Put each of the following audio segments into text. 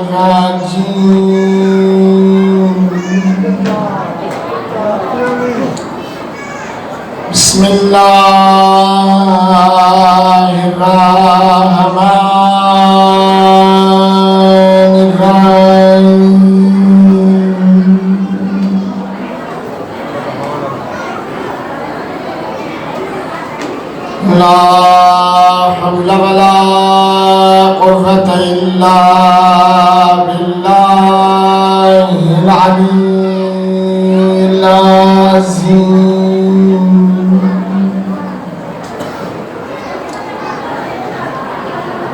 الرجيم بسم الله الرحمن الرحيم لا حول ولا قوة إلا بالله العلي العظيم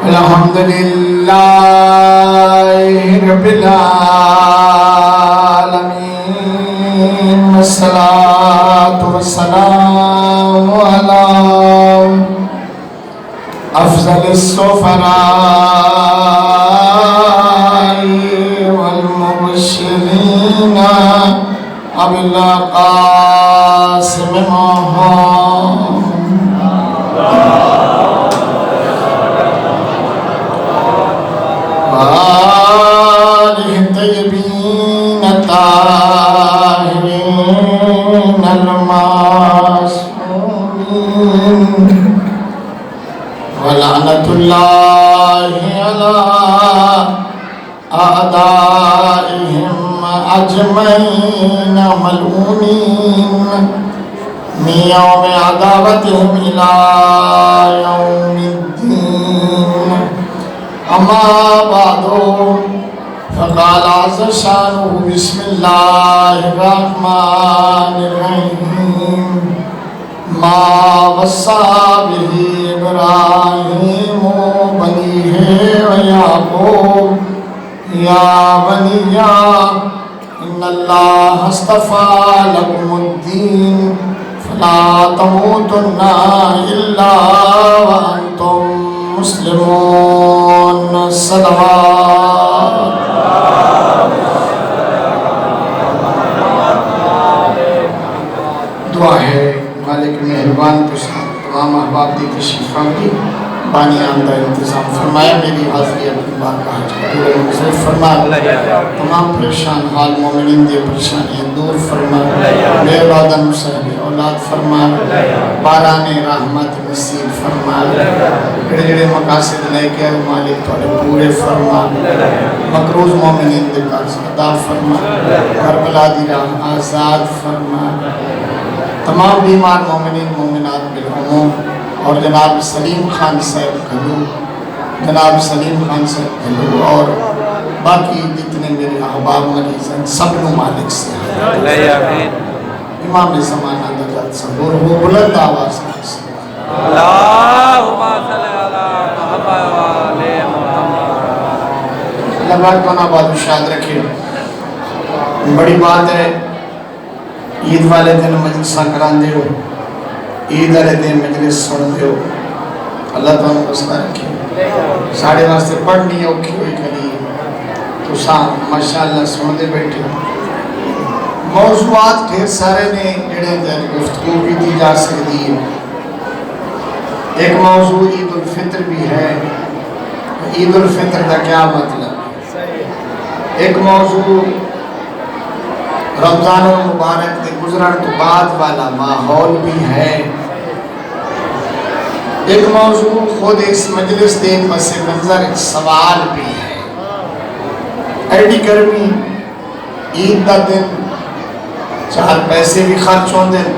الحمد لله رب العالمين والصلاة والسلام على أفضل السفراء والمبشرين أبي القاسم محمد وآله الطيبين الطاهرين المعصومين ولعنة الله على أعدائهم أجمعين ملعونين من يوم عداوتهم إلى يوم الدين أما بعد فقال عز شانه بسم الله الرحمن الرحيم ما وصى به إبراهيم بنيه ويعقوب يا بني إن الله اصطفى لكم الدين فلا تموتن إلا وأنتم مسلمون صلوات دعا ہے مالک مہربان تمام احباب دی تشریف فرمائی بانی آمدہ انتظام فرمایا میری حاضری اپنی بارگاہ پورے منظور فرما تمام پریشان حال مومنین دی پریشانیاں دور فرما بے اولاد مسلم اولاد فرما باران رحمت نصیب فرما جڑے جڑے مقاصد لے کے مالک تھوڑے پورے فرما مقروض مومنین دی قرض ادا فرما کربلا دی راہ آزاد فرما تمام بیمار مومنین مومنات بالعموم اور جناب سلیم خان صاحب کھلو جناب سلیم خان صاحب کھلو اور باقی جتنے میرے احباب مریض ہیں سب نو مالک سے امام زمانہ دجات صبور ہو بلند آواز سے اللہم صلی علی محمد وآلِ محمد اللہ بات کو ناباد شاد رکھے بڑی بات ہے عید والے دن مجلسہ کران دے ہو عید والے دن مجلس سن دے ہو اللہ تعالیٰ مسئلہ رکھے ساڑھے واسطے پڑھنی اوکھی ہوئی کری تو ساں ماشاءاللہ سن دے بیٹھے موضوعات ڈھیر سارے نے جڑے دن گفتگو بھی دی جا سکتی ہے ایک موضوع عید الفطر بھی ہے عید الفطر کا کیا مطلب ایک موضوع رمضان المبارک کے گزرن تو بعد والا ماحول بھی ہے ایک موضوع خود اس مجلس دے پس منظر ایک سوال بھی ہے ایڈی گرمی عید دا دن چار پیسے بھی خرچ ہوں دن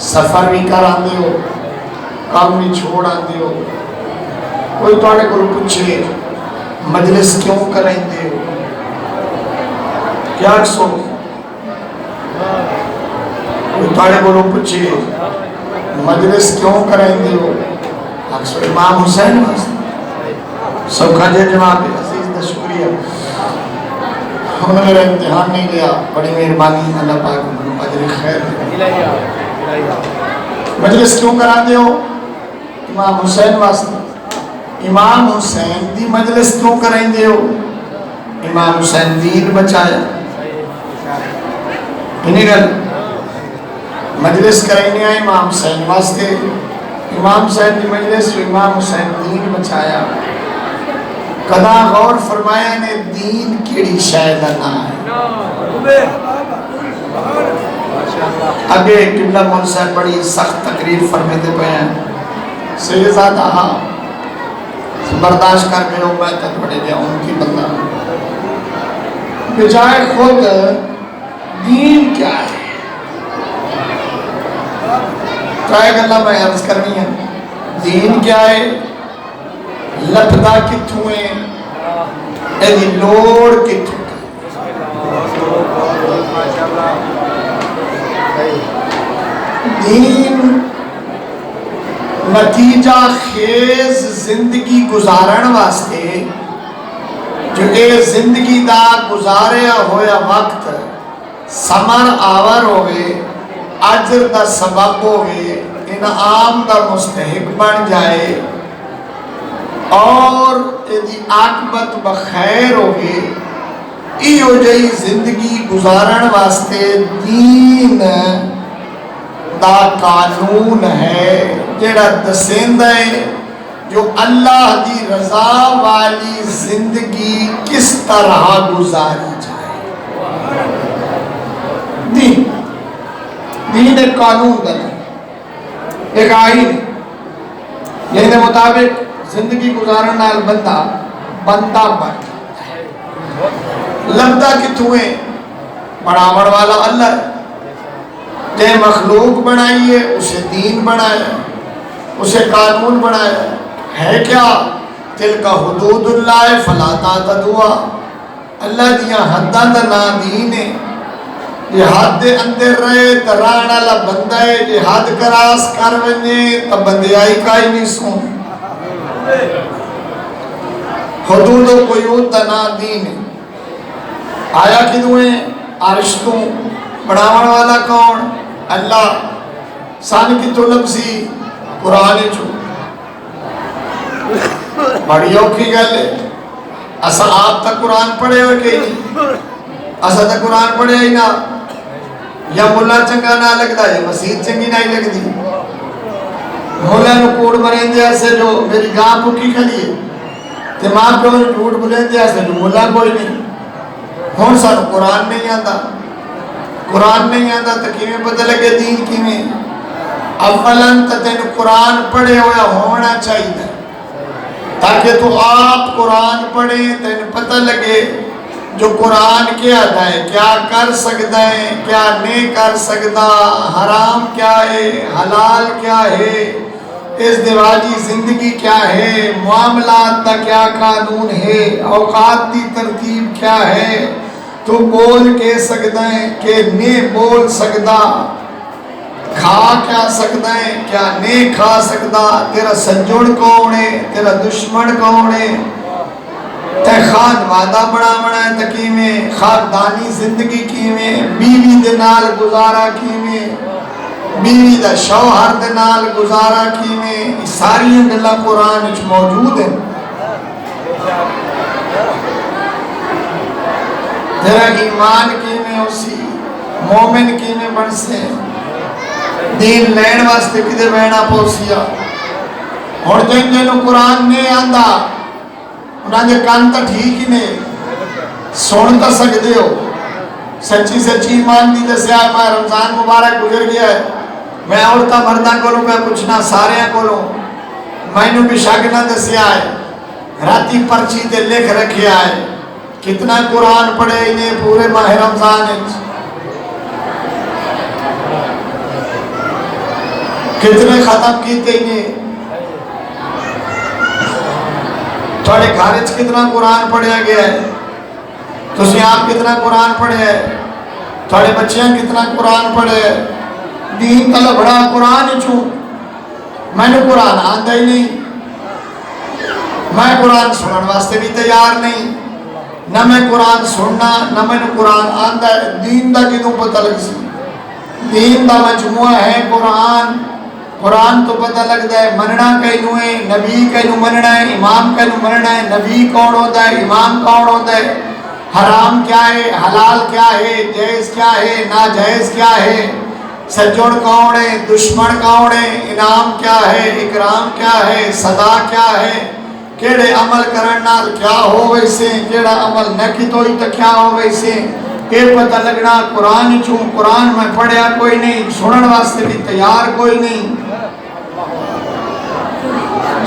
سفر بھی کر آندے ہو کام بھی چھوڑ آندے ہو کوئی توڑے کو پوچھے مجلس کیوں کریں دے ہو کیا سو تھوڑے کو لوگ پوچھے مجلس کیوں کریں دے ہو اکثر امام حسین سب کھاجے جماعت عزیز دا شکریہ انہوں نے میرا امتحان نہیں لیا بڑی مہربانی اللہ پاک اجر خیر مجلس کیوں کرا دے ہو امام حسین واسطے امام حسین دی مجلس کیوں کریں دے ہو امام حسین دین بچایا انہیں گل مجلس کریں آئے امام حسین واسطے امام حسین دی مجلس جو امام حسین دین بچایا کدا غور فرمایا نے دین کیڑی شے دا نام ہے؟ اگے قبلہ مولا صاحب بڑی سخت تقریر فرمیتے پہ ہیں، سیدزادہ برداشت کر کے ہوں میں تک بڑے جاؤں ان کی بندہ بجائے خود دین کیا ہے ترائے گلہ میں عرض کرنی ہے، دین کیا ہے، لپدہ کتھوں ہیں، ایدی لوڑ کتھوں دین نتیجہ خیز زندگی گزارن واسطے جو اے زندگی دا گزاریا ہویا وقت سمر آور ہوئے، اجر دا سبب ہوئے، انعام دا مستحق بن جائے اور ایدی عاقبت بخیر ہوئے، ایو جئی زندگی گزارن واسطے دین دا قانون ہے جیڑا دسیندہ ہے جو اللہ دی رضا والی زندگی کس طرح گزاری جائے۔ دین ایک قانون دن ایک آئین یعنی مطابق زندگی گزارن نال بندہ بن لبدہ کتوں ہے، بڑھاوڑ والا اللہ ہے، جے مخلوق بنائیے اسے دین بنایا، اسے قانون بنایا ہے کیا، تلک حدود اللہ فلا تعتدوها، اللہ دیا حداں دا نا دین ہے، یہ حد دے اندر رہے تران والا بندہ ہے، یہ حد کراس کر ونجے تب بندے آئی کائی نہیں سون، حدود و قیود دا نا دین ہے۔ آیا کدوں ہیں عرشتوں بڑھاون والا کون اللہ، سان کی طلب سی قرآن چو بڑی اوکھی گل ہے، اسا آپ تک قرآن پڑھے ہوئے کہ نہیں، اسا تک قرآن پڑھے ہی نہ، یا ملا چنگا نہ لگتا ہے مسیح چنگی نہیں لگ دی، مولا نو کوڑ مرین دیا سے جو میری گاں پکی کھلی ہے، تمام کو جھوٹ بلین دیا سے جو مولا کوئی نہیں، ہون سانو قرآن نہیں آتا، قرآن نہیں آتا تو کیویں پتہ لگے دین کیویں، اولاً تو تین قرآن پڑھے ہویا ہونا چاہیے تاکہ تو آپ قرآن پڑھیں تین پتہ لگے جو قرآن کیا ہے، کیا کر سکتا ہے، کیا نہیں کر سکتا، حرام کیا ہے، حلال کیا ہے، ازدواجی زندگی کیا ہے، معاملات کا کیا قانون ہے، اوقات کی ترتیب کیا ہے، تو بول کے سکتا ہے کہ نہیں بول سکتا، کھا کیا سکتا ہے کیا نہیں کھا سکتا، تیرا سنجوڑ کون ہے، تیرا دشمن کون ہے، تے خان وعدہ بڑا ہے تکیویں، خاندانی زندگی کیویں، بیوی دے نال گزارا کیویں، بیوی دا شوہر دے نال گزارا کیویں، ساری گلاں قرآن وچ موجود ہیں۔ تیرا ایمان کیویں اسی مومن کیویں بن سے، دین لین واسطے کدے بہنا پوسیا، اور جن جنوں قرآن نہیں آندا انہاں دے کان تا ٹھیک ہی نہیں سن تا سکدے ہو، سچی سچی ایمان دی دسیا ہے، رمضان مبارک گزر گیا ہے، میں عورتاں مرداں کولوں کا پوچھنا ساریاں کولوں، مینوں بھی شک نہ دسیا ہے، راتی پرچی تے لکھ رکھیا ہے، کتنا قرآن پڑھے انہیں پورے ماہ رمضان ہے، کتنے ختم کیتے انہیں، تھوڑے گھارج کتنا قرآن پڑھیا گیا ہے، تسی آپ کتنا قرآن پڑھے ہے، تھوڑے بچیاں کتنا قرآن پڑھے ہے، دین تلہ بڑا قرآن چھو، میں نے قرآن آندہ ہی نہیں، میں قرآن سنن واسطے بھی تیار نہیں، نہ میں قرآن سننا نہ میں نے قرآن آندہ ہے، دین دا کدوں پتہ لگ سی، دین دا مجموعہ ہے قرآن، قرآن تو پتہ لگتا ہے مننا کہنوں ہے، نبی کہنوں مننا ہے، امام کہنوں مننا ہے، نبی کون ہوتا ہے، امام کون ہوتا ہے، حرام کیا ہے، حلال کیا ہے، جائز کیا ہے، ناجائز کیا ہے، سجڑ کون ہے، دشمن کون ہے، انعام کیا ہے، اکرام کیا ہے، صدا کیا ہے، کیڑے عمل کرن نال کیا ہو ویسے، کیڑا عمل نہ کیتوئی تو کیا ہو ویسے، یہ پتہ لگنا قرآن چوں۔ قرآن میں پڑھیا کوئی نہیں، سنن واسطے بھی تیار کوئی نہیں،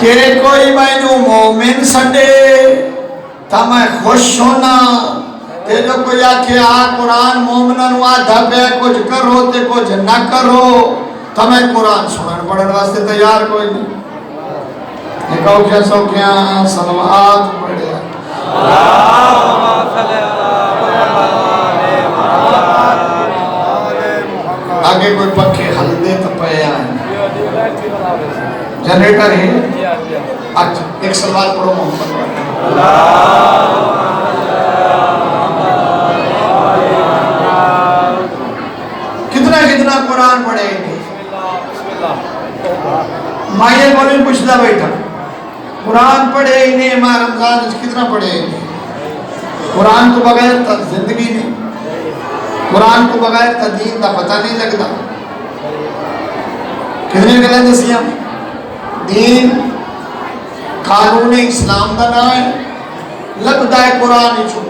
کہ کوئی مینوں مومن سڈے تا میں خوش ہونا، تے جو کوئی آکھے آ قرآن مومناں نوں آدھا پیا کچھ کرو تے کچھ نہ کرو، تا میں قرآن سنن پڑھن واسطے تیار کوئی نہیں۔ نکاؤ کیا سوکیاں صلوات پڑھیا آگے کوئی پکھے حل دے تو پہ آئیں، جنریٹر ہے۔ اچھا ایک صلوات پڑھو محمد کتنا قرآن پڑھے گے۔ مائیں بولیں پوچھتا بیٹھا قرآن پڑھے ہی نہیں، ماں رمضان کتنا پڑھے ہی نہیں۔ قرآن تو بغیر تا زندگی نہیں، قرآن تو بغیر تا دین دا پتہ نہیں لگتا۔ کتنے گلے دسیاں دین قانون اسلام دا نہ ہے، لگتا ہے قرآن ہی چھو۔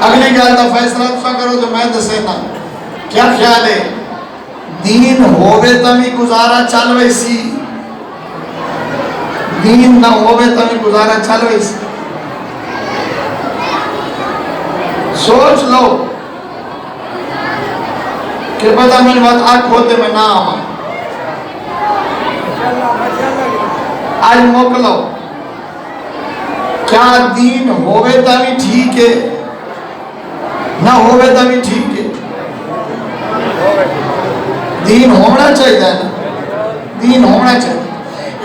اگلی گل دا فیصلہ تسا کرو تو میں دسے نا، کیا خیال ہے دین ہووے تمی گزارا چل ویسی، دین نہ ہووے تمی گزارا چل ویسی؟ سوچ لو کہ پتہ میری بات آنکھ ہوتے میں نہ آما، آج موکلو کیا دین ہووے تمی ٹھیک ہے، نہ ہووے تمی ٹھیک ہے؟ دین ہونا چاہیے نا، دین ہونا چاہیے۔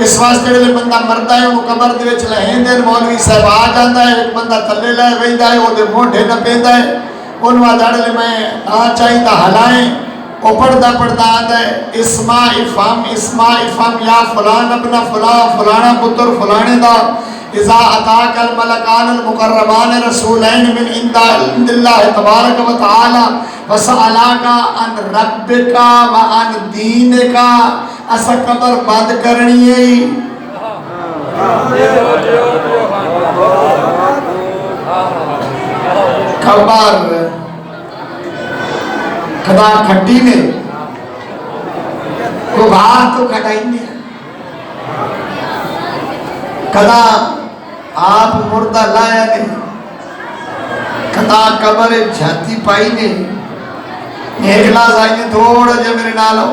اس واسطے لئے بندہ مردہ ہے، انہوں قبر دے وچ لہیں دین مولوی صاحب آ جاندہ ہے، ایک بندہ تلے لائے ویندہ ہے، وہ دے موڑھے نہ پیندہ ہے، انہوں آدھاڑ لے میں آ چاہیے دا حلائیں، وہ پڑھدا آندہ ہے اسماء افام یا فلان ابن فلان فلانا پتر فلانے دا اذا اتاک الملکان المقربان رسولین من عند اللہ تبارک و تعالی وسألاکا ان ربکا و ان دینکا، اسا قبر بند کرنی ہے۔ قبر کدا کھٹی نے کو بھار تو کھٹائی نے، کدا آپ مردہ لایا نے، کدا قبر جھاتی پائی نے۔ ایک لاز آئی نے تھوڑا جا میرے نالو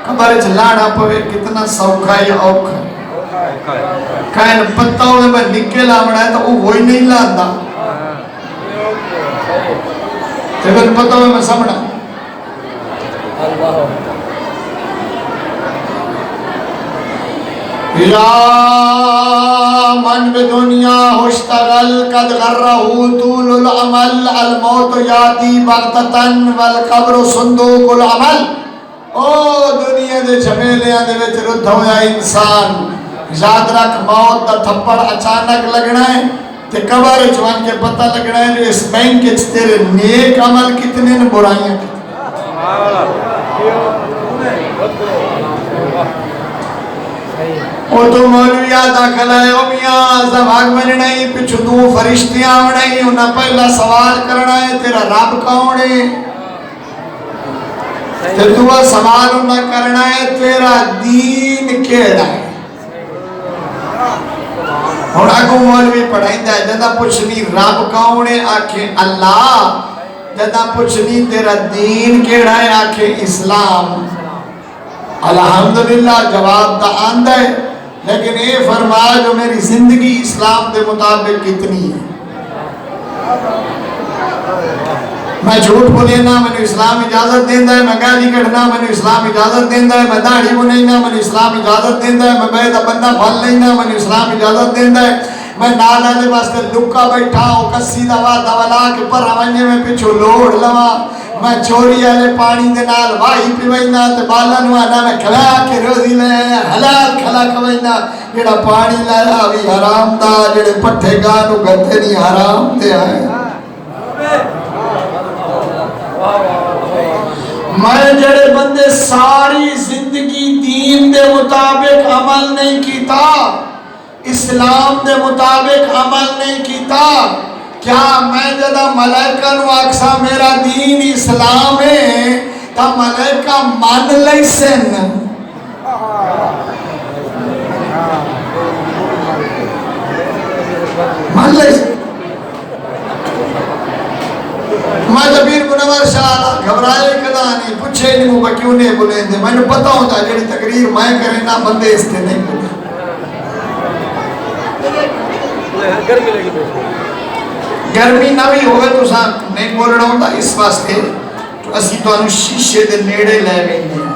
قبر جھلانا پوے کتنا سوکھا یا اوکھا، کائن پتہ ہوئے میں نکے لامڑا ہے تو وہ وہی نہیں لاندہ، لیکن پتہ ہوئے میں سمڑا۔ یا من بدنیا اشتغل قد غرہو طول العمل الموت یاتی بغتتن والقبر صندوق العمل۔ او دنیا دے جھمیلیاں دے وچ رد ہویا انسان، یاد رکھ موت دا تھپڑ اچانک لگنا ہے، تے قبر جوان کے پتہ لگنا ہے جو اس بینک کے تیرے نیک عمل کتنے نے برائیاں کتنے۔ او تو مولویہ داخل ہے او میاں زباگ بننا ہی پچھو دو فرشتیاں ہونا ہی، انہاں پہلا سوال کرنا ہے تیرا رب کون ہے، تے دعا سوال انہاں کرنا ہے تیرا دین کیڑا ہے۔ اور اگو مولوی پڑھائیں دا ہے جدہ پوچھنی رب کون ہے آکھیں اللہ، جدہ پوچھنی تیرا دین کیڑا ہے آکھیں اسلام۔ الحمدللہ جواب دا آندہ ہے، لیکن اے فرمایا جو میری زندگی اسلام دے مطابق کتنی ہے۔ میں جھوٹ بولینا میں اسلام اجازت دیندہ ہے، میں گالی کٹنا میں اسلام اجازت دیندہ ہے، میں داڑھی بنینا میں اسلام اجازت دیندہ ہے، میں بیدہ بندہ پھل لینا میں اسلام اجازت دیندہ ہے، میں نالا دے واسطے لکا بیٹھا ہوں کسی دوا دولا کے پر آنے میں پچھو لوڑ لوا، میں چوری آلے پانی دے نال واہی پیوائنا تے بالن وانا میں کھلا کے روزی لے حلال کھلا کوائنا، جڑا پانی لایا بھی حرام دا، جڑے پٹھے گانو گھتے نہیں حرام دے آئے۔ میں جڑے بندے ساری زندگی دین دے مطابق عمل نہیں کیتا، اسلام دے مطابق عمل نہیں کیتا، کیا میں جدہ ملائکہ نو آکسا میرا دین اسلام ہے تا ملائکہ مان لئی سن؟ مان لئی سن؟ میں جبیر منور شاہ گھبرائے کدا نہیں، پوچھے نہیں مجھے کیوں نہیں بولیں دے، میں نے پتا ہوتا جڑی تقریر میں کریں نا بندے اس سے نہیں بولیں۔ گرمی نہ بھی ہوئے تو ساں نہیں بول رہا ہوتا، اس واسطے تو اسی تو انو شیشے دے نیڑے لے گئی ہیں،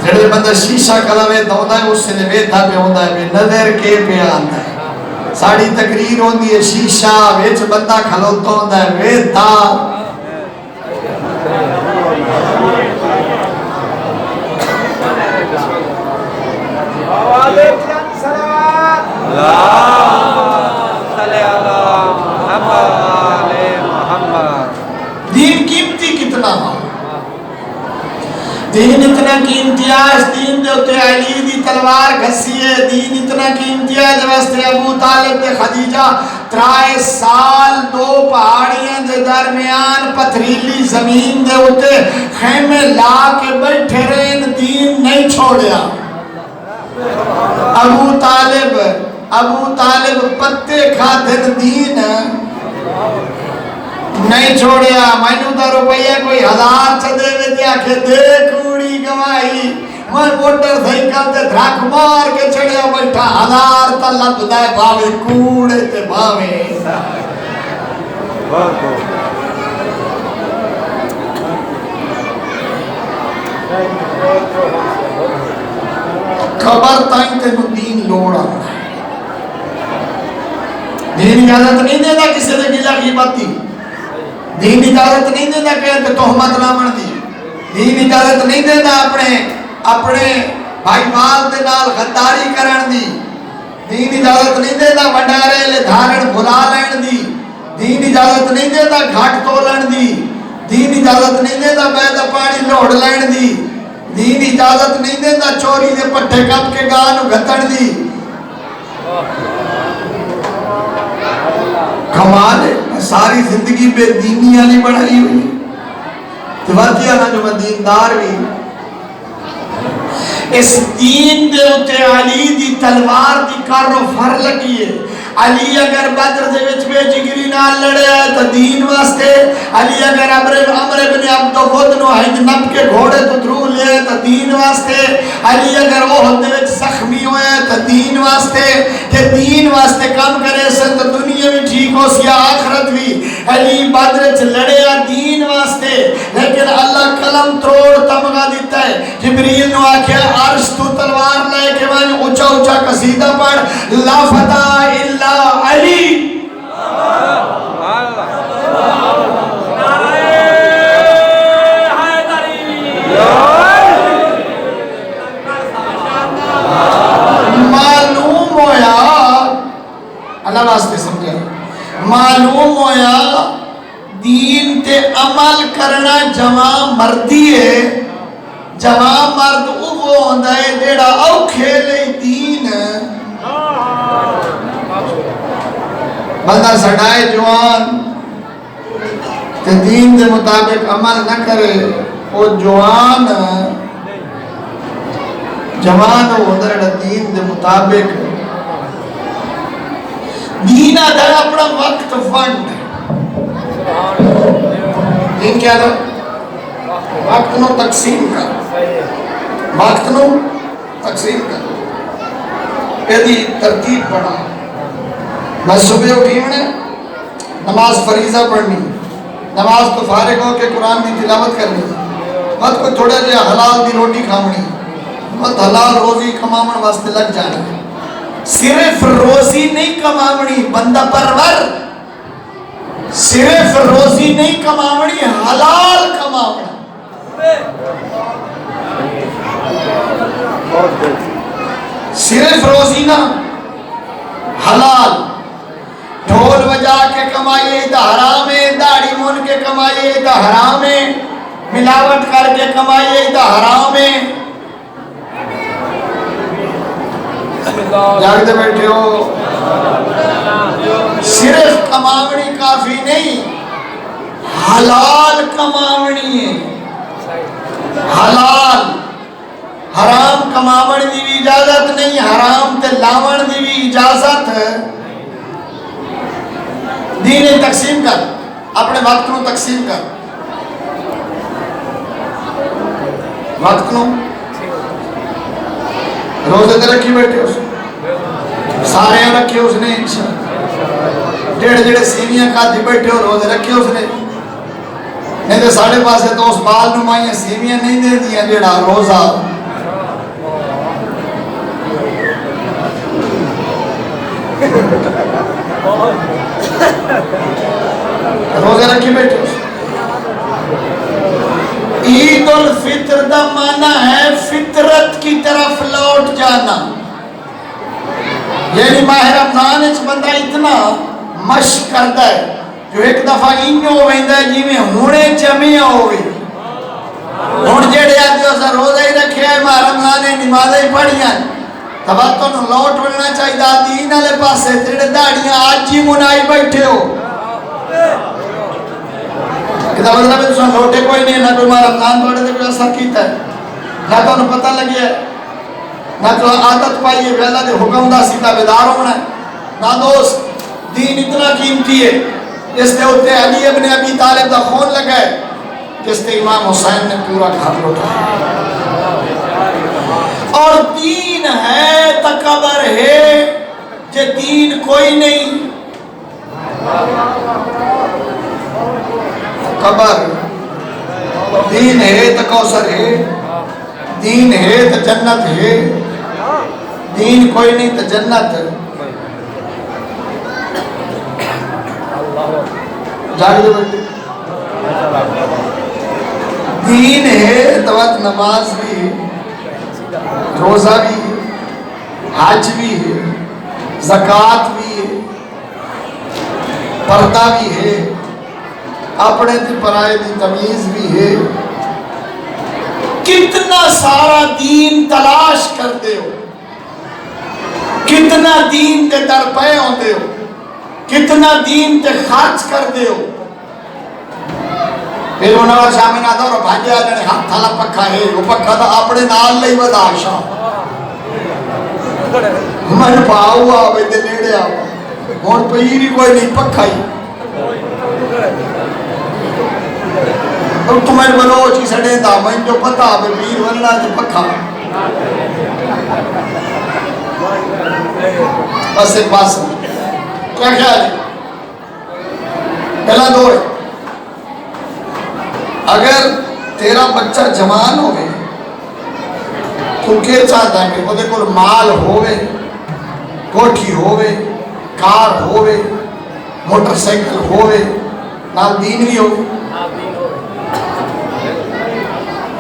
جڑے بندہ شیشہ کلوے دوندہ ہے اس سے نے ویدھا پہ ہوندہ ہے، نظر کے پہ آندہ ہے۔ ساڑی تقریر ہوندی ہے شیشہ ویچ بندہ کھلوتا ہوندہ ہے ویدھا۔ دین قیمتی کتنا ہو، دین اتنا قیمتی آج دین دے ہوتے علی دی تلوار گھسی ہے، دین اتنا قیمتی ہے جو واسطے ابو طالب دے خدیجہ 3 سال 2 پہاڑیاں دے درمیان پتھریلی زمین دے ہوتے خیمے لا کے بیٹھے رہن، دین نہیں چھوڑیا۔ ابو طالب پتے کھاتن دین نہیں چھوڑیا۔ میں نے تا روپیہ کوئی 1000 چدے میں دیا کہ دے کوڑی گواہی، میں موٹر سائیکل تے دھرک مار کے چڑھیا بیٹھا 1000 تا لب دائے بھاوے کوڑے تے بھاوے۔ خبر تائیں تے نو دین لوڑا، دین اجازت نہیں دیتا کسی نے گلا غیبت دی، دین اجازت نہیں دیتا کہ تہمت لامن دی، دین اجازت نہیں دیتا اپنے بھائی مال دے نال غداری کرن دی، دین اجازت نہیں دیتا وڈارے لے دھارن بھلا لین دی، دین اجازت نہیں دیتا گھاٹ تولن دی، دین اجازت نہیں دیتا بیدہ پانی لوڑ لین دی، دین اجازت نہیں دیتا چوری دے پٹھے کپ کے گانو گھتن دی۔ کمال ہے، ساری زندگی پہ دینی آلی بڑھائی ہوئی، تبارتیا نا جو میں دیندار بھی، اس دین دے ہوتے علی دی تلوار دی کارو فر لگی ہے۔ علی اگر بدر دے وچ بے جگری نال لڑے آئے تو دین واسطے، علی اگر عمر بن عبد ود نو ہنج نب کے گھوڑے تو درو لے تو دین واسطے، علی اگر احد دے وچ زخمی ہوئے تو دین واسطے، کہ دین واسطے کام کرے سن تو دنیا میں ٹھیک ہو سیا آخرت بھی۔ علی بدر وچ لڑے آ دین واسطے، لیکن اللہ قلم توڑ تمغہ دیتا ہے۔ جبریل نو آکھیا عرش تو تلوار لے کے میں اونچا اونچا قصیدہ پڑھ، لا فتح الا علی۔ معلوم ہویا، اللہ واسطے سمجھا، معلوم ہویا دین تے عمل کرنا جمع مردی ہے، جمع مرد وہ ہوندہ ہے جیڑا اوکھے لے دین بندہ سڑائے جوان تے دین دے مطابق عمل نہ کرے، وہ جوان ہوندہ ہے دین دے مطابق دین آدھر اپنا وقت فنڈ، دین کیا تھا؟ وقت نو تقسیم کر، وقت نو تقسیم کر، ایدی ترتیب پڑھا، میں صبح اٹھی ہونے نماز فریضہ پڑھنی، نماز تو فارغ ہو کے قرآن کی تلاوت کرنی، مت کوئی تھوڑا جہاں حلال دی روٹی کھامنی، مت حلال روزی کمامن واسطے لگ جانا، صرف روزی نہیں کمامنی بندہ پرور، صرف روزی نہیں کمامنی حلال کمامنا، صرف روزی نہ حلال، ڈھول بجا کے کمائیے تا حرام ہے، داڑھی مون کے کمائیے تا حرام ہے، ملاوٹ کر کے کمائیے تا حرام ہے، جاگتے بیٹھے ہو. صرف کماونی کافی نہیں، حلال کماونی ہے. حلال، حرام کماون دی بھی اجازت نہیں، حرام تے لاون دی بھی اجازت ہے. دین تقسیم کر، اپنے وقت نو تقسیم کر. وقت نو روزے تے رکھی بیٹھے اس سارے رکھے اس نے. ڈیڑھ جڑے سیویاں کھادی بیٹھے ہو روزے رکھے اس نے. نہیں تو ساڑھے پاسے تو اس بال نمائیاں سیویاں نہیں دے دیا جڑا روزہ. روزے رکھی بیٹھے اس. عید الفطر دا معنی ہے فطرت کی طرف لوٹ جانا. یعنی ماہ رمضان اچ بندہ اتنا مشق کرتا ہے جو ایک دفعہ انہوں ہوئیندہ ہے جی میں ہونے جمعیہ ہوئی. ہون جیڑے آتے ہو روزہ ہی رکھے ہیں ماہ رمضان نمازیں ہی پڑھیاں تب تو لوٹ بننا چاہیے دین والے پاسے. جیڑے داڑیاں آج ہی منائی بیٹھے ہو کتا مطلب ہے تسان لوٹے کوئی نہیں، نہ کوئی ماہ رمضان توڑے دے کوئی اثر کیتا ہے، نہ تو انہوں پتہ لگیا ہے، نہ تو عادت پائی ہے اللہ دے حکم دا سیدھا بیدار ہونا ہے. نہ دوست، دین اتنا قیمتی ہے جس نے ہوتے علی ابن ابی طالب دا خون لگا ہے، جس نے امام حسین نے پورا گھر لوٹا. اور دین ہے تکبر ہے جے دین کوئی نہیں. تکبر، دین ہے تو کوثر ہے، دین ہے تو جنت ہے. دین کوئی نہیں تو جنت ہے. جاگے بیٹھے دین ہے تو نماز بھی ہے، روزہ بھی ہے، حج بھی ہے، زکوٰۃ بھی ہے، پردہ بھی ہے، اپنے تے پرائے دی تمیز بھی ہے. کتنا سارا دین تلاش کرتے ہو، کتنا دین تے در پے ہوتے ہو، کتنا دین تے خرچ کرتے ہو. پھر انہوں شامی نہ دو بھاجے آجنے ہاتھ تھالا پکھا ہے، وہ پکھا تھا اپنے نال لئی ودا شاہ من پاؤ آوے دے نیڑے آوے ہون پہیری کوئی نہیں پکھا ہی. تمہیں بلوچ کی سڑے دا من جو پتا آوے پیر ورنہ جو پکھا. بس ایک باس کیا خیال ہے؟ پہلا دور ہے اگر تیرا بچہ جوان ہوئے تو کیا چاہتا ہے کہ وہ دیکھو مال ہوئے، کوٹھی ہوئے، کار ہوئے، موٹر سائیکل ہوئے، نال دین بھی ہوئے.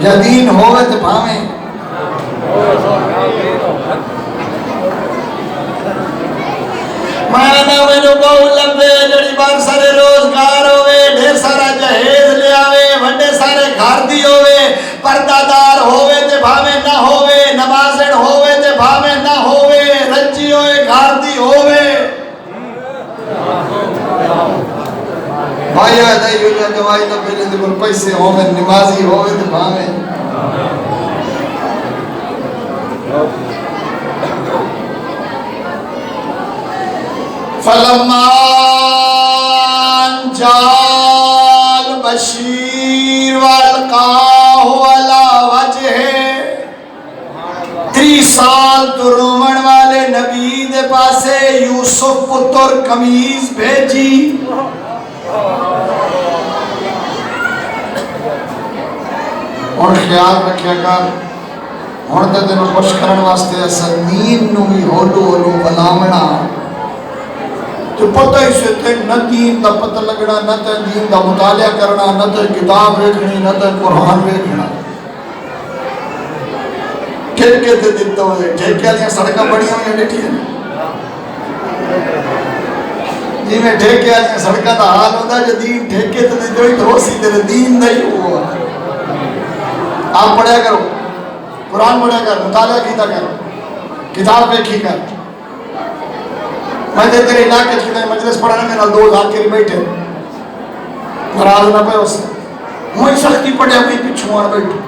یا دین ہوئے تو بھامیں مانا میں جو بہو لبے جڑی بار سارے روزگار ہوئے، ڈھیر سارا جہیز لے آوے، وڈے سارے گھر دی ہوئے، پردہ دار ہوئے تے بھاوے نہ ہوئے، نمازن ہوئے تے بھاوے نہ ہوئے، رچی ہوئے گھر دی ہوئے. بھائی آدھائی ہوئے دوائی نہ پھیلے تے کل پیسے ہوئے، نمازی ہوئے تے بھاوے. فلما جال بشیر والقاہ علی وجہ 30 سال تو رومن والے نبی دے پاسے یوسف پتر قمیض بھیجی. اور خیال رکھے گا ہون تے دنوں خوش کرن واسطے ایسا دین نو بھی ہولو ہولو بلاونا تو پتہ ہی سے تے نہ دین دا پتہ لگنا، نہ تے دین دا مطالعہ کرنا، نہ تے کتاب ویکھنی، نہ تے قرآن ویکھنا. ٹھیکے تے دیتا ہوئے ٹھیکے والیاں سڑکاں بڑیاں ہوئیں ڈٹھی ہیں جی میں ٹھیکے والیاں سڑکاں دا حال ہوتا ہے جو دین ٹھیکے تے دیتے ہوئی تو سی تے دین دا ہی ہوا. آپ پڑھیا کرو، قرآن پڑھیا کرو، مطالعہ کیتا کرو، کتاب ویکھی کر. میں تیرے علاقے کی مجلس پڑھانا میرا دو ذاکر بیٹھے ناراض نہ پہ اس میں سختی پڑے اپنی پچھو آن بیٹھے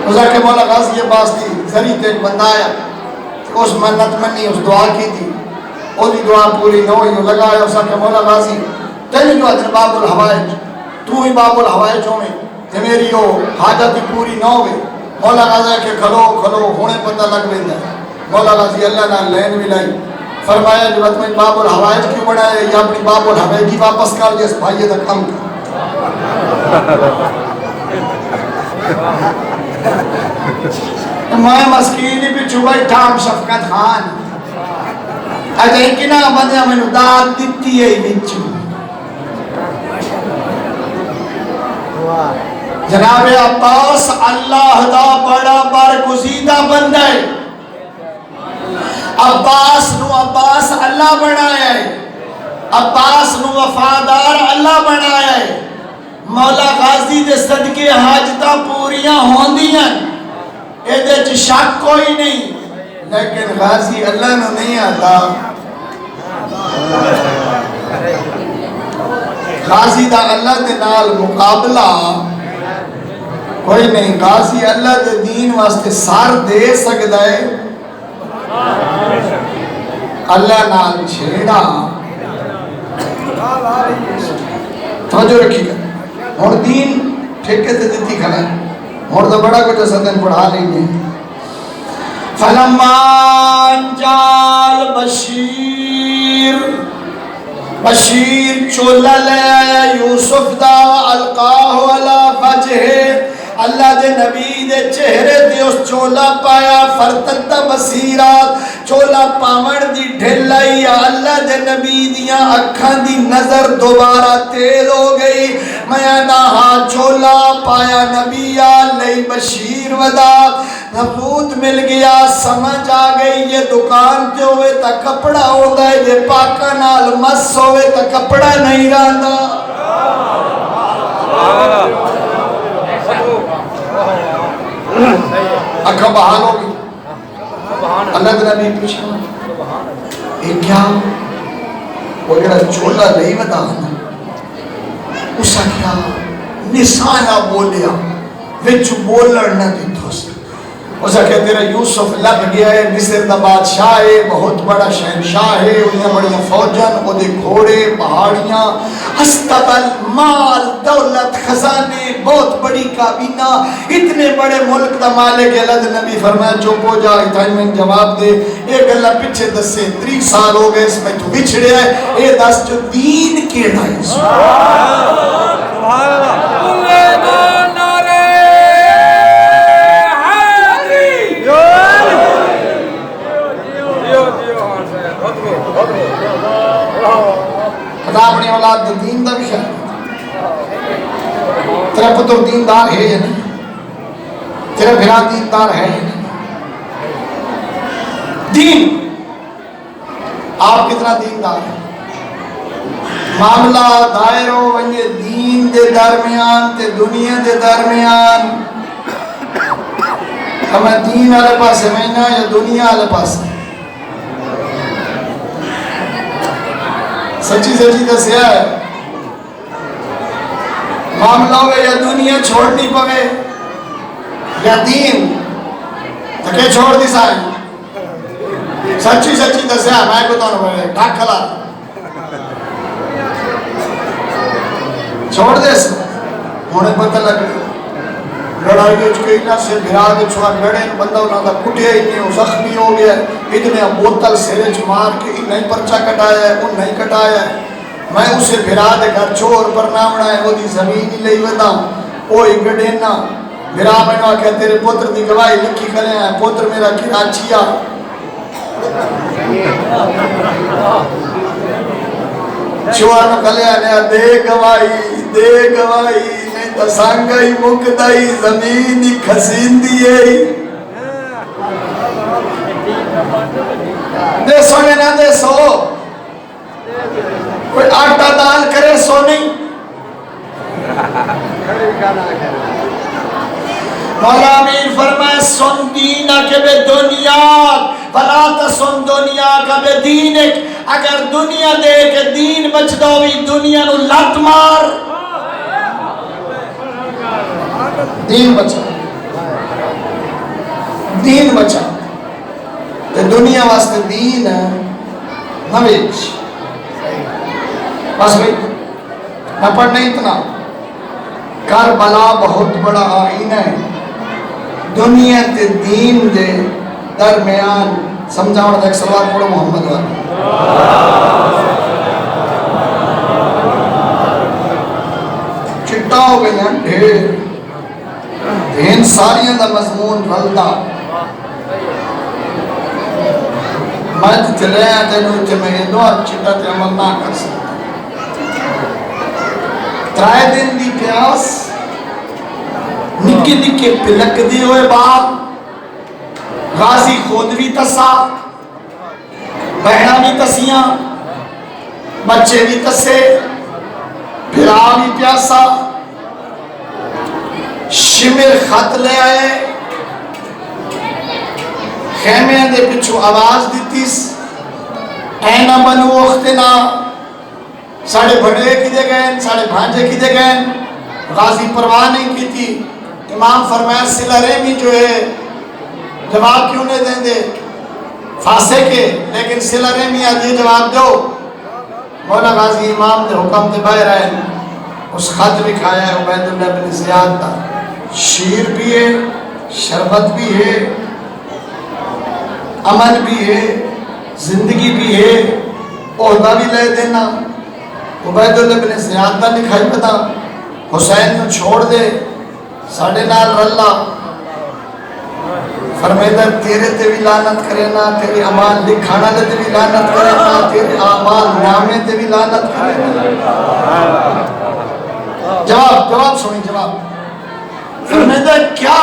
اسا کہ مولا غازی عباس دی ذریع تے ایک بندہ آیا اس منت منی اس دعا کی تھی وہ دی دعا پوری نہ ہوئی لگایا اسا کہ مولا غازی تیری جو ادھر باب الحوائج تو ہی باب الحوائج ہو میں تے میری وہ حاجت پوری نہ ہوئے مولا غازی کہ کھلو کھلو ہونے پتہ لگ لیندہ مولا غازی اللہ نہ لین ملائی فرمایا جو میں باب الحوائج کیوں بڑھائے یا اپنی باب الحوائجی واپس کر جس بھائیے تک کم کر میں مسکینی پہ چھوڑائی ٹھام شفقت خان اجھے کنا بندہ میں داد دیتی ہے بچو جناب عباس اللہ دا بڑا برگزیدہ بندہ ہے عباس نو عباس اللہ بنایا ہے عباس نو وفادار اللہ بنایا ہے مولا غازی دے صدقے حاجتہ پوریاں ہوندیاں ایدے چھ شک کوئی نہیں لیکن غازی اللہ نو نہیں آتا غازی دا اللہ دے نال مقابلہ کوئی نہیں غازی اللہ دے دین واسطے سار دے سکتا ہے اللہ نال چھیڑا توجہ رکھی گا اور دین ٹھیکے تے دیتی کھڑا ہے اور تو بڑا کچھ سدن پڑھا لیں گے فلمان جال بشیر چولا لے آیا یوسف دا القاہ علی وجہ اللہ دے نبی دے چہرے دے اس چولا پایا فرتت بصیرات چولا پاون دی ڈھلائی اللہ دے نبی دیاں اکھاں دی نظر دوبارہ تیز ہو گئی میں نہا چولا پایا نبی علیہ بشیر ودا نبوت مل گیا سمجھ آ گئی یہ دکان تے ہوئے تا کپڑا ہوگا ہے یہ پاکا نال مس ہوئے تا کپڑا نہیں رہا اکھا بحال ہوگی اللہ دے نبی پوچھا یہ کیا وہ جڑا چولا نہیں بتا اسا کیا نسایا بولیا وچ بولن نہ دی دوست اسا کہ تیرا یوسف لگ گیا ہے مصر دا بادشاہ ہے بہت بڑا شہنشاہ ہے انہیں بڑی فوجن وہ دے گھوڑے پہاڑیاں ہستبل مال دولت خزانے بہت بڑی کابینہ اتنے بڑے ملک دا مالک اللہ دے نبی فرمایا چوپ ہو جا اتائمنٹ جواب دے ایک اللہ پچھے 10 سے 3 سال ہو گئے اس میں تو بچھڑے ہے اے 10 جو دین کیڑا ہے سبحان اللہ خدا اپنی اولاد دے دین دا بھی خیال تیرا پتر دیندار ہے یا نہیں تیرا بھرا دیندار ہے یا نہیں دین آپ کتنا دیندار ہے معاملہ دائروں ونجے دین دے درمیان تے دنیا دے درمیان ہمیں دین آلے پاس سمجھنا یا دنیا آلے پاس سچی سچی دسیا ہے معاملہ ہوئے یا دنیا چھوڑنی پوے یا دین تکے چھوڑ دی سائیں سچی سچی دسیا ہے میں کو تو نہ ٹھاک کھلا چھوڑ دے سے ہونے پتہ لگ لڑائی جو چکے نہ سے بھرا کے چھوڑا لڑے بندہ انہوں نے کٹیا اتنے وہ زخمی ہو گیا اتنے بوتل سیرے مار کے نہیں پرچہ کٹایا ہے وہ نہیں کٹایا ہے میں اسے بھرا دے گھر چور پر نامنا ہے وہ دی زمین ہی لئی ودا وہ ایک گڑینا بھرا میں نے آکھا تیرے پتر دی گواہی لکھی کرے ہیں پتر میرا کراچیا چوار میں کلے آنے دے گواہی نہیں تسانگائی مکدائی زمین ہی کھسین دیئے دے سونے نہ دے سو کوئی آٹا دال کرے سو نہیں مولا امیر فرمائے سن دینک بے دنیا فلا تسن دنیا کا بے دینک، اگر دنیا دے کے دین بچ دو بھی دنیا نو لت مار، دین بچا، دین بچا تے دنیا واسطے دین نہ بیچ۔ بس بھئی نہ پڑھنا اتنا، کربلا بہت بڑا آئینہ ہے، دنیا تے دین دے درمیان سمجھاؤں دا ایک سلوات پڑھو محمد والا۔ چٹا ہو گئی ہیں ڈھیر دین ساریاں دا مضمون رلدہ، میں چلے ہیں تینوں کہ میں یہ دو چٹا تے عمل نہ کر سکتا۔ ترائے دن دی پیاس، نکی نکی پلک دی ہوئے باپ، غازی خود بھی تسا، بہنہ بھی تسیاں، بچے بھی تسے، پھرا بھی پیاسا، شمر خط لے آئے، خیمے دے پچھو آواز دیتیس، اینہ بنو اختنا، ساڑھے بھڑے کی دے گئے، ساڑھے بھانجے کی دے گئے، غازی پرواہ نہیں کی تھی۔ امام فرمایا صلہ رحمی جو ہے جواب کیوں نہیں دیں دے فاسے کے، لیکن صلہ رحمی آدھی جواب دو۔ مولا غازی امام دے حکم دے باہر آئے، اس خط بھی کھایا ہے عبید اللہ بن زیاد دا، شیر بھی ہے، شربت بھی ہے، امن بھی ہے، زندگی بھی ہے، عہدہ بھی لے دینا۔ عبید اللہ بن زیاد دا لکھائی پتا حسین کو چھوڑ دے، ساڑھے نال رلہ، فرمیدہ تیرے تے بھی لعنت کرینا، تیرے اعمال لکھانا تے بھی لعنت کرینا، تیرے اعمال نامے تے بھی لعنت کرینا۔ جواب سنیں جواب۔ فرمیدہ کیا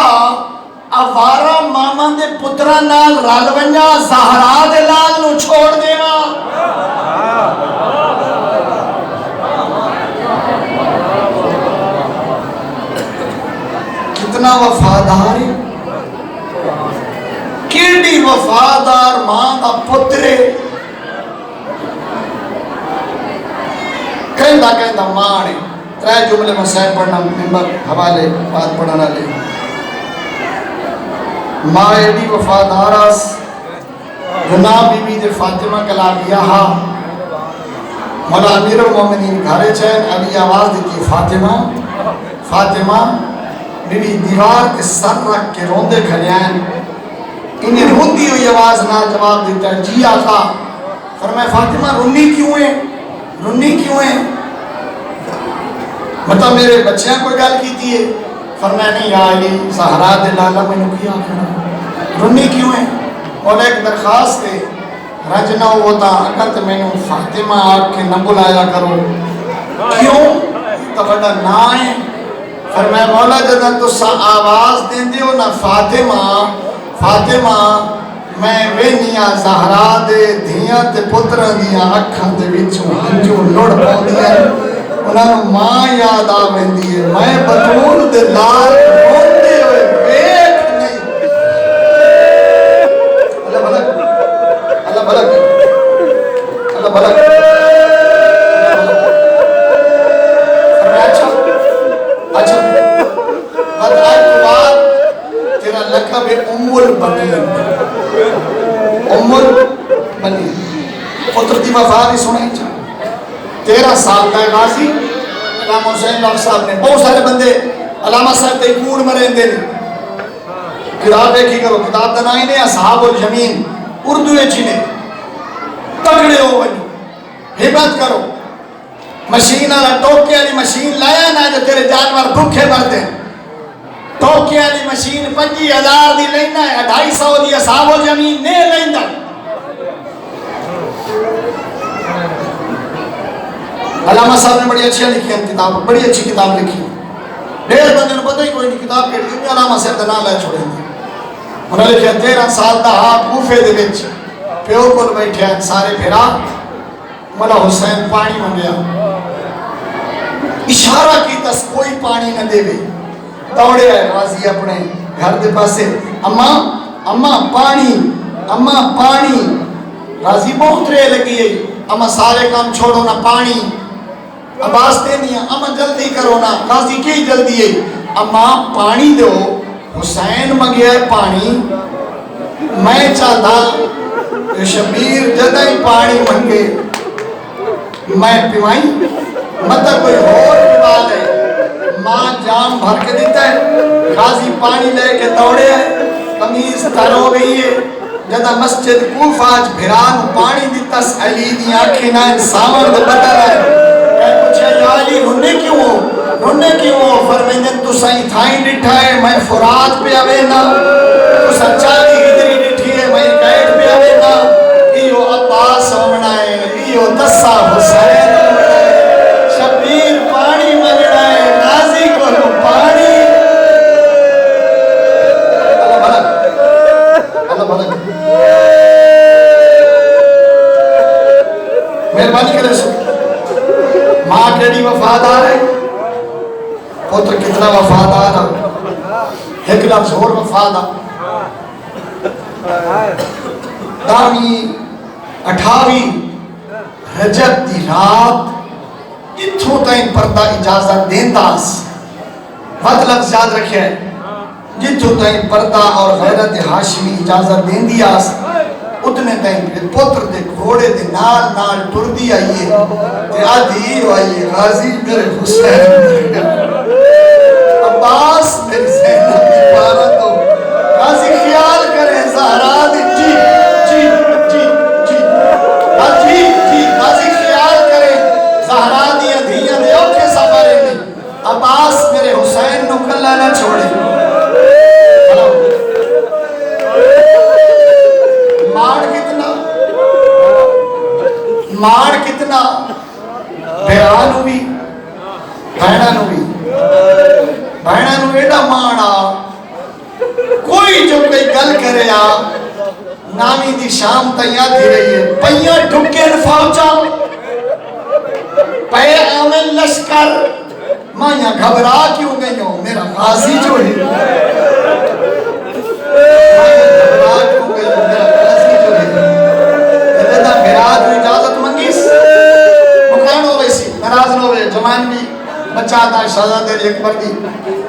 اوارا ماما دے پترہ نال رالونجا زہرا دے لال نو چھوڑ دینا؟ کتنا وفادار ہے، کیڑی وفادار ماں دا پترے، کہندہ ماں نے ترائے جملے مسائل پڑھنا ممبر حوالے بات پڑھنا لے۔ ماں ایڈی وفادار آس، گناہ بی بی دے فاطمہ کلابیہ ہا، مولا امیر المومنین گھارے چین علی آواز دیتی فاطمہ فاطمہ، بی بی دیوار کے سر رکھ کے روندے کھڑے ہیں، انہیں روندی ہوئی آواز نہ جواب دیتا ہے جی آقا۔ فرمائے فاطمہ رونی کیوں ہے، رونی کیوں ہے؟ مطلب میرے بچیاں کوئی گل کی تھی ہے؟ فرمائے نہیں یا علی زہرا دے لالا میں نے کیا کھڑا، رونی کیوں ہے؟ اور ایک درخواست ہے، رج نہ ہوتا اگر تو میں نے فاطمہ آگ کے نہ بلایا کرو، کیوں؟ تو بڑا نہ ہے۔ فرمائے مولا جدن تو سا آواز دیں دیو نا فاطمہ فاطمہ، میں وینیاں زہرا دے دھیاں تے پترہ دیاں اکھاں دے وچوں ہنجوں لڑ پاؤں انہاں نو ماں یاد آ ویندی ہے، میں بطول دے لال روندے ہوئے بیٹھ نہیں۔ اللہ بھلک اللہ بھلک اللہ بھلک۔ اچھا بدرائے بعد تیرا لقب ہے ام البنین، ام البنین، پتر دی وفا بھی سنیں چاہاں 13 سال کا غازی علامہ حسین لاکھ صاحب نے، بہت سارے بندے علامہ صاحب تے کون مرین دے کتاب دیکھی کرو، کتاب دنائی نے اصحاب الیمین اردو چینے، تگڑے ہو بنی، حبت کرو، مشین والا ٹوکے والی مشین لایا نا جو تیرے جانور بھوکے مرتے ہیں، ٹوکے والی مشین 25,000 دی لینا ہے، 250 دی اصحاب الیمین نے لینا۔ علامہ صاحب نے بڑی اچھی لکھی ہے کتاب، بڑی اچھی کتاب لکھی ہے، ڈھیر بندے نے پتہ ہی کوئی نہیں کتاب کے لیے علامہ صاحب دا نام لے چھوڑے ہیں۔ انہوں نے لکھا 13 سال دا ہاں کوفے دے وچ پیو کول بیٹھے ہیں سارے پھرا، مولا حسین پانی منگیا، اشارہ کی تس کوئی پانی نہ دے بھی، دوڑے آئے غازی اپنے گھر دے پاسے اما اما پانی اما پانی غازی بہت رے لگی ہے اما سارے کام چھوڑو نا پانی عباس دے دیا اما جلدی کرو نا غازی کی جلدی ہے اما پانی دو حسین مگیا ہے پانی میں چاہتا شبیر جدہ ہی پانی منگے میں پیوائیں مطلب کوئی اور پیوال ہے ماں جام بھر کے دیتا ہے غازی پانی لے کے دوڑے ہے قمیض تر ہو گئی ہے جدہ مسجد کوفہ آج بھران پانی دیتا علی دی آنکھیں نہ سامن دے بتا رہا ہے کہ پوچھا یا علی رونے کیوں ہو فرمیندن تو سائیں تھائیں ڈٹھا ہے میں فرات پہ آوے نا تو سچا کی گدری ڈٹھی ہے میں گیٹ پہ آوے نا ایو عباس ہونا ہے ایو دسا حسین ہونا ہے شبیر پانی مگنا ہے نازی کو لو پانی اللہ بھلا مہربانی کرے سو ماں کیڑی وفادار ہے پتر کتنا وفادار ہے ایک لفظ اور وفادار دامی 28 رجب دی رات اتھوں تائیں پردہ اجازت دینداس بہت لفظ یاد رکھے ہے جتھوں تائیں پردہ اور غیرت ہاشمی اجازت دیندیاس اتنے تائیں پتر دے گھوڑے دے نال ٹردی آئیے تے آدھی آئیے غازی میرے حسین عباس میری زینب کی پارا تو غازی خیال کریں زہرا دی جی غازی خیال کریں زہرا دی ادھیاں دے اوکے سفرے میں عباس میرے حسین نو کلہ نہ چھوڑے مار کتنا بیان ہوئی بہنہ نو ایڈا مانا کوئی جو کوئی گل کرے آ نامی دی شام تیار تھی رہی ہے پہیاں ڈھکن فوجا پہ آمن لشکر ماں یہاں گھبرا کیوں گئی ہوں میرا غازی جو ہے گھبرا کیوں گئی ہوں میرا غازی جو ہے ادھا میراد میں اجازت منگیس مکان ہو ویسی نراز نہ ہوئے جمان بھی بچہ آتا ہے شہزادہ دیر ایک بار دی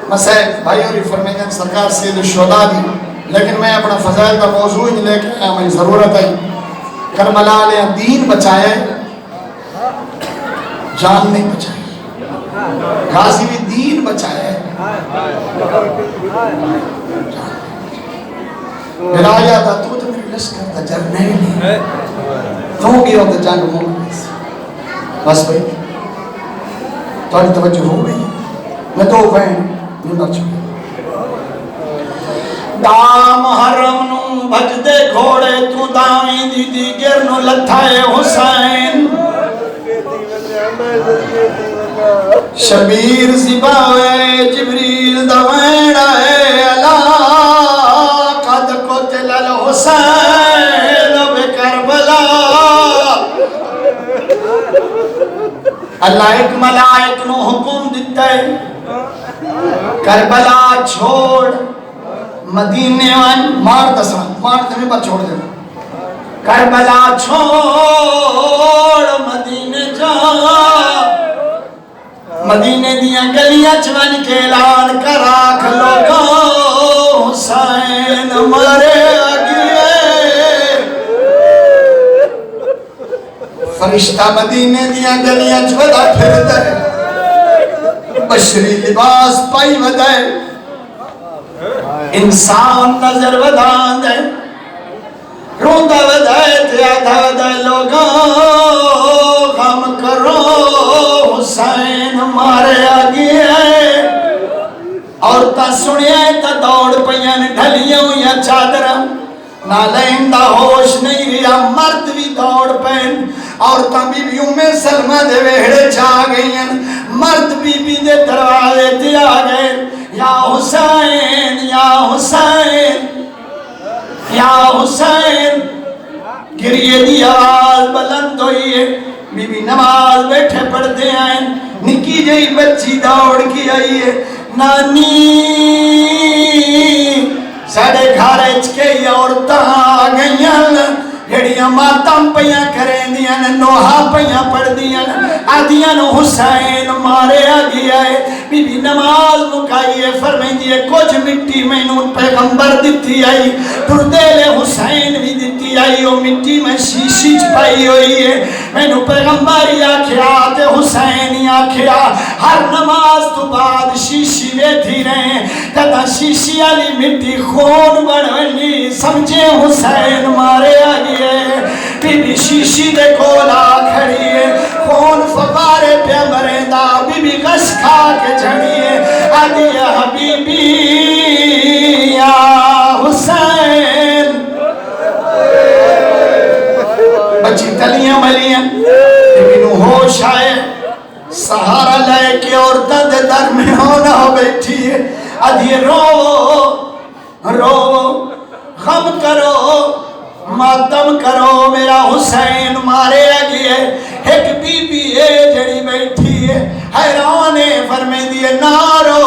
مسائل بھائی اور فرمیدن سرکار سید الشہداء دی لیکن میں اپنا فضائل کا موضوع ہی لے کے آیا میں ضرورت ہے کربلا علیہ دین بچائے جان نہیں بچائے غازی بھی دین بچائے میرا آیا تھا تو میری لشکر تھا جرنیلی تو گیا ہوتا جنگ موقع بس بھئی تھوڑی توجہ ہو گئی میں تو بہن نمبر چھوڑی دام حرم نو بھج دے گھوڑے تو دامی دی گر نو لتھائے حسین شبیر زباوے جبریل دویڑا ہے اللہ قد قتل الحسین بکربلا اللہ ایک ملائک نو حکم دیتا ہے کربلا چھوڑ مدینے وان مار دسا مار دنے پر چھوڑ دے کربلا چھوڑ مدینے جا مدینے دیا گلیاں چون کے اعلان کرا کھلوگا حسین مارے آگئے فرشتہ مدینے دیا گلیاں چودا پھرتا ہے بشری لباس پائی ودائے انسان نظر ودان دے روندہ ودائے تیادہ ودائے لوگاں غم کرو حسین مارے آگئے ہے اور تا سنیا تا دوڑ پہیاں ڈھلیاں یا چادرم نالین دا ہوش نہیں ریا مرد بھی دوڑ پہن اور تا بی بیوں میں سلمہ دے ویڑے چاہ گئی ہیں مرد بی بی دے دروازے تے آ گئے یا حسین یا حسین یا حسین گریے دی آواز بلند ہوئی ہے بی بی نماز بیٹھے پڑھتے ہیں نکی جئی بچی دوڑ کی آئی ہے نانی ساڑے گھر کئی عورتاں آ گئیاں جڑیاں ماتم پیاں کریں دیاں نوحہ پیاں پڑھ دیاں آدیاں حسین مارے آ گیا ہے بی بی نماز مکائیے فرمائیں دیئے کچھ مٹی میں نون پیغمبر دیتی آئی دردیل حسین بھی دیتی آئی وہ مٹی میں شیشی چپائی ہوئی ہے میں نو پیغمبر یا کھیات حسین یا کھیا ہر نماز تو بعد شیشی ویدھی رہے تدا شیشی علی مٹی خون بڑھنی سمجھے حسین مارے آ گیا بی بی شیشی دے کولا کھڑی ہے خون فقارے پہ مرندہ بی بی غش کھا کے جھڑی ہے آدھی یا حبیبی یا حسین بچی تلیاں ملیاں بی بی نو ہوش آئے سہارا لے کے عورتہ دے در میں ہونا بیٹھی ہے آدھی رو غم کرو ماتم کرو میرا حسین مارے گئے ایک بی بی ہے جڑی بیٹھی ہے حیرانے فرمیں دیئے نارو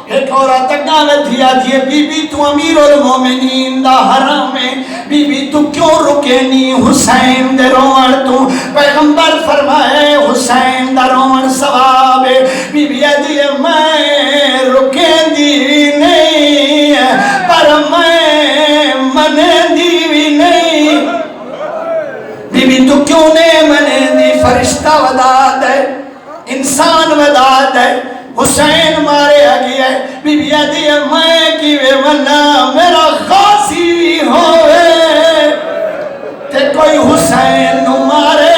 ایک عورت اگاوت دیا دیئے بی بی تو امیر المومنین دا حرم ہے بی بی تو کیوں رکے نہیں حسین دے روڑ تو پیغمبر فرمائے حسین دا روڑ ثواب ہے بی بی دیئے میں رکے دی نہیں پر میں منے دی بھی نہیں بی بی تو کیوں نے منے دی فرشتہ وداد ہے انسان وداد ہے حسین مارے آگی ہے بی بی دیئے میں کیوے منا میرا خاصی بھی ہوئے تے کوئی حسین نو مارے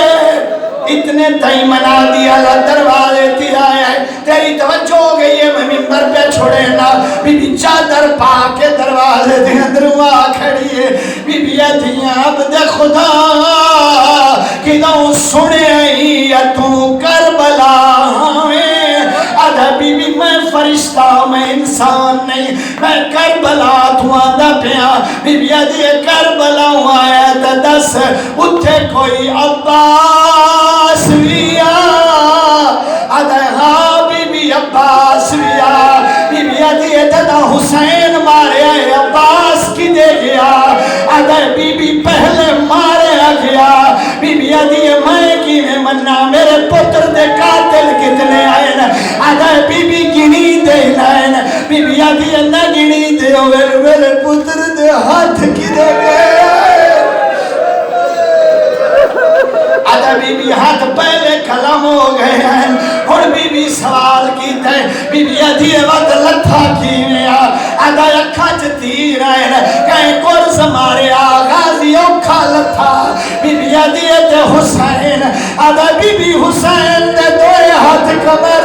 اتنے تائی منا دیا اللہ دروازے تی آیا ہے تیری توجہ ہو گئی ہے میں ممبر پہ چھوڑے نا بی بی چادر پا کے دروازے دے اندر وہاں کھڑی ہے بی بی دیاں عبد خدا کدوں سنے آئی یا تو کربلا آدھا بی بی میں فرشتہ میں انسان نہیں میں کربلا تو آدھا پیا بی بی دیئے کربلا آیا تا دس اتھے کوئی عباس ویا آدھا ہاں بی بی عباس ویا بی بی دیئے تا حسین مارے آئے عباس کی دے گیا آدھا بی بی پہلے مارے آ گیا بی بی دیئے میں کی میں مننا میرے پتر دے قاتل کتنے آئے نا آدھا بی بی گنی دے لائن بی بی دیئے نہ گنی دے میرے پتر دے ہاتھ کی دے گئے آدھا بی بی ہاتھ پہلے کلم ہو گئے ہیں اور بی بی سوال کی تے بی بی دیئے وقت لتھا کی میں آدھا اکھا چتیر آئے کہیں کورس مارے آغازی اوکھا لتھا بی بی دیئے تے حسین آدھا بی بی حسین دے دوئے ہاتھ کمے